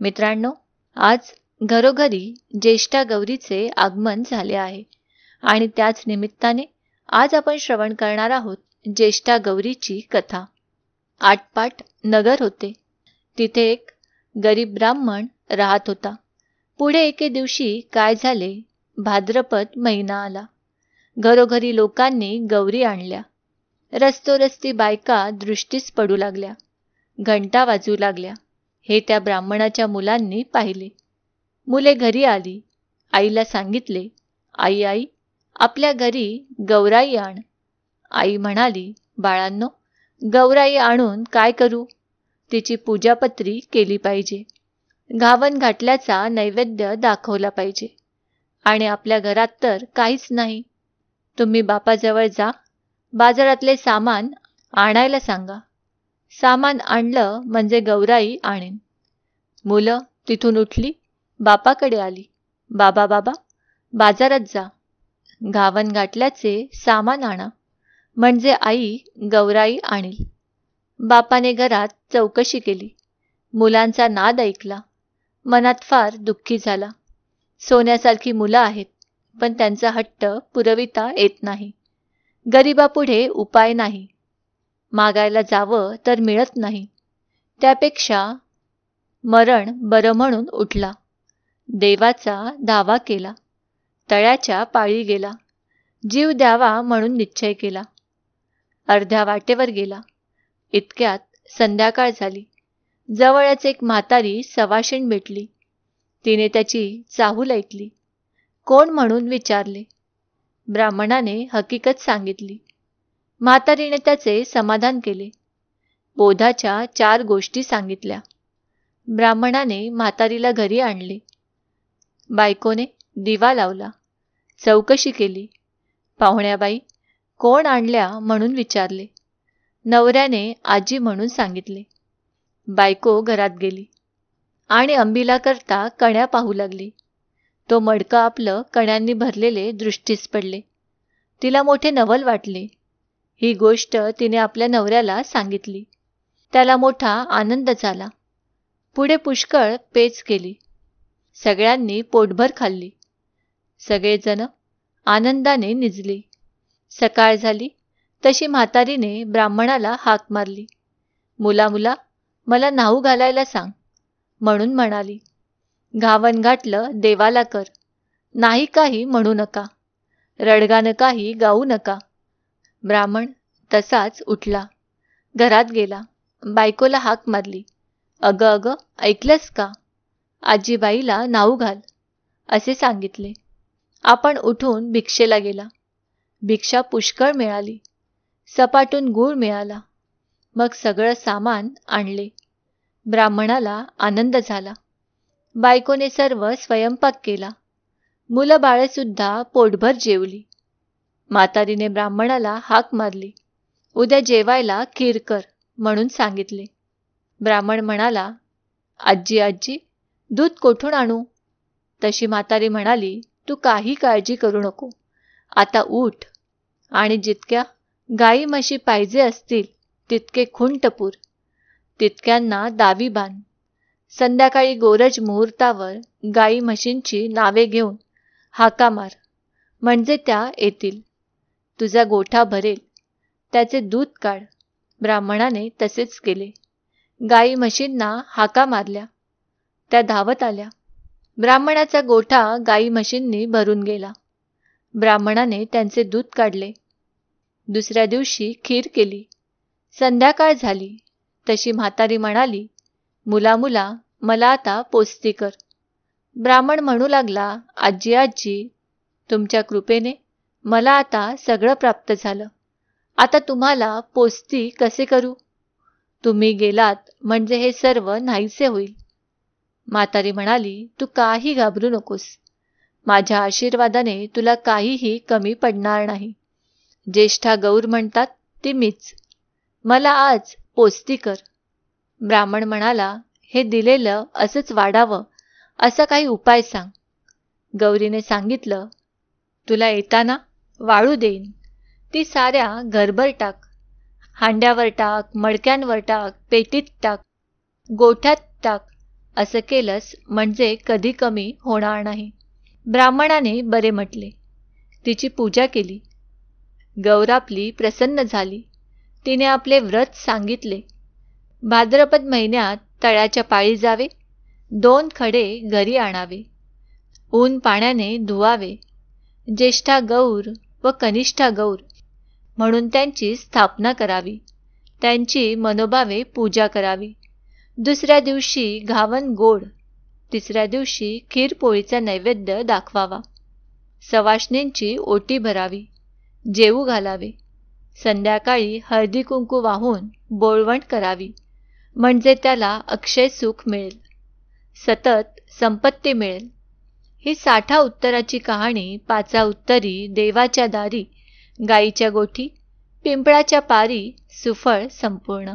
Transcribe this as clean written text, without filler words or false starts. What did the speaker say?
मित्रांनो, आज घरोघरी ज्येष्ठा गौरीचे आगमन झाले आहे आणि त्याच निमित्ताने आज आपण श्रवण करणार आहोत ज्येष्ठा गौरीची कथा. आटपाट नगर होते. तिथे एक गरीब ब्राह्मण राहत होता. पुढे एके दिवशी काय झाले, भाद्रपद महिना आला. घरोघरी लोकांनी गौरी आणल्या. रस्तोरस्ती बायका दृष्टीस पडू लागल्या. घंटा वाजू लागल्या. हे त्या ब्राह्मणाच्या मुलांनी पाहिले. मुले घरी आली. आईला सांगितले, आई आई, आपल्या घरी गौराई आण. आई म्हणाली, बाळांनो, गौराई आणून काय करू? तिची पूजापत्री केली पाहिजे. घावन घातल्याचा नैवेद्य दाखवला पाहिजे. आणि आपल्या घरात तर काहीच नाही. तुम्ही बापाजवळ जा, बाजारातले सामान आणायला सांगा. सामान आणलं म्हणजे गौराई आणेन. मुलं तिथून उठली, बापाकडे आली. बाबा बाबा, बाजारात जा, घावन घातल्याचे सामान आणा, म्हणजे आई गौराई आणील. बापाने घरात चौकशी केली. मुलांचा नाद ऐकला. मनात फार दुःखी झाला. सोन्यासारखी मुलं आहेत, पण त्यांचा हट्ट पुरविता येत नाही. गरिबापुढे उपाय नाही. मागायला जावं तर मिळत नाही. त्यापेक्षा मरण बरं म्हणून उठला. देवाचा धावा केला. तळ्याच्या पाळी गेला. जीव द्यावा म्हणून निश्चय केला. अर्ध्या वाटेवर गेला. इतक्यात संध्याकाळ झाली. जवळच एक म्हातारी सवाशीण भेटली. तिने त्याची चाहूल ऐकली. कोण म्हणून विचारले. ब्राह्मणाने हकीकत सांगितली. म्हातारीने त्याचे समाधान केले. बोधाच्या 4 गोष्टी सांगितल्या. ब्राह्मणाने म्हातारीला घरी आणले. बायकोने दिवा लावला. चौकशी केली. पाहुण्याबाई कोण आणल्या म्हणून विचारले. नवऱ्याने आजी म्हणून सांगितले. बायको घरात गेली आणि अंबिला करता कण्या पाहू लागली. तो मडकं आपलं कण्यांनी भरलेले दृष्टीस पडले. तिला मोठे नवल वाटले. ही गोष्ट तिने आपल्या नवऱ्याला सांगितली. त्याला मोठा आनंद झाला. पुढे पुष्कळ पेच केली. सगळ्यांनी पोटभर खाल्ली. सगळेजण आनंदाने निजले. सकाळ झाली तशी म्हातारीने ब्राह्मणाला हाक मारली. मुला मुला, मला न्हाऊ घालायला सांग, म्हणून म्हणाली. घावन घातलं देवाला कर. नाही काही म्हणू नका. रडगाणं काही गाऊ नका. ब्राह्मण तसाच उठला. घरात गेला. बायकोला हाक मारली. अगं अगं, ऐकलंस का? आजीबाईला न्हाऊ घाल, असे सांगितले. आपण उठून भिक्षेला गेला. भिक्षा पुष्कळ मिळाली. सपाटून गूळ मिळाला. मग सगळं सामान आणले. ब्राह्मणाला आनंद झाला. बायकोने सर्व स्वयंपाक केला. मुलं बाळेसुद्धा पोटभर जेवली. म्हातारीने ब्राह्मणाला हाक मारली. उद्या जेवायला खीर कर, म्हणून सांगितले. ब्राह्मण म्हणाला, आजी आजी, दूध कोठून आणू? तशी म्हातारी म्हणाली, तू काही काळजी करू नको. आता उठ आणि जितक्या गाई म्हशी पाहिजे असतील तितके खुंट पुर. तितक्यांना दावी बांध. संध्याकाळी गोरज मुहूर्तावर गाई म्हशींची नावे घेऊन हाका मार, म्हणजे त्या येतील. तुझा गोठा भरेल. त्याचे दूध काढ. ब्राह्मणाने तसेच केले. गाई म्हशींना हाका मारल्या. त्या धावत आल्या. ब्राह्मणाचा गोठा गाई म्हशींनी भरून गेला. ब्राह्मणाने त्यांचे दूध काढले. दुसऱ्या दिवशी खीर केली. संध्याकाळ झाली तशी म्हातारी म्हणाली, मुला मुला, मला आता पोस्ती कर. ब्राह्मण म्हणू लागला, आजी आजी, तुमच्या कृपेने मला आता सगळं प्राप्त झालं. आता तुम्हाला पोस्ती कसे करू? तुम्ही गेलात म्हणजे हे सर्व नाहीसे होईल. म्हातारी म्हणाली, तू काही घाबरू नकोस. माझ्या आशीर्वादाने तुला काहीही कमी पडणार नाही. ज्येष्ठा गौर म्हणतात ती मीच. मला आज पोस्ती कर. ब्राह्मण म्हणाला, हे दिलेलं असंच वाढावं असा काही उपाय सांग. गौरीने सांगितलं, तुला येताना वाळू देईन. ती साऱ्या घरभर टाक. हांड्यावर टाक, मडक्यांवर टाक, पेटीत टाक, गोठ्यात टाक असं केलंस म्हणजे कधी कमी होणार नाही. ब्राह्मणाने बरे म्हटले. तिची पूजा केली. गौर आपली प्रसन्न झाली. तिने आपले व्रत सांगितले. भाद्रपद महिन्यात तळ्याच्या पाळी जावे, 2 खडे घरी आणावे, ऊन पाण्याने धुवावे, ज्येष्ठा गौर व कनिष्ठा गौर म्हणून त्यांची स्थापना करावी, त्यांची मनोभावे पूजा करावी. दुसऱ्या दिवशी घावन गोड, तिसऱ्या दिवशी खीरपोळीचा नैवेद्य दाखवावा. सवाष्णींची ओटी भरावी, जेवू घालावे. संध्याकाळी हळदी कुंकू वाहून बोळवण करावी, म्हणजे त्याला अक्षय सुख मिळेल, सतत संपत्ती मिळेल. ही 60 उत्तराची कहाणी 5 उत्तरी, देवाच्या दारी, गाईच्या गोठी, पिंपळाच्या पारी, सुफळ संपूर्ण.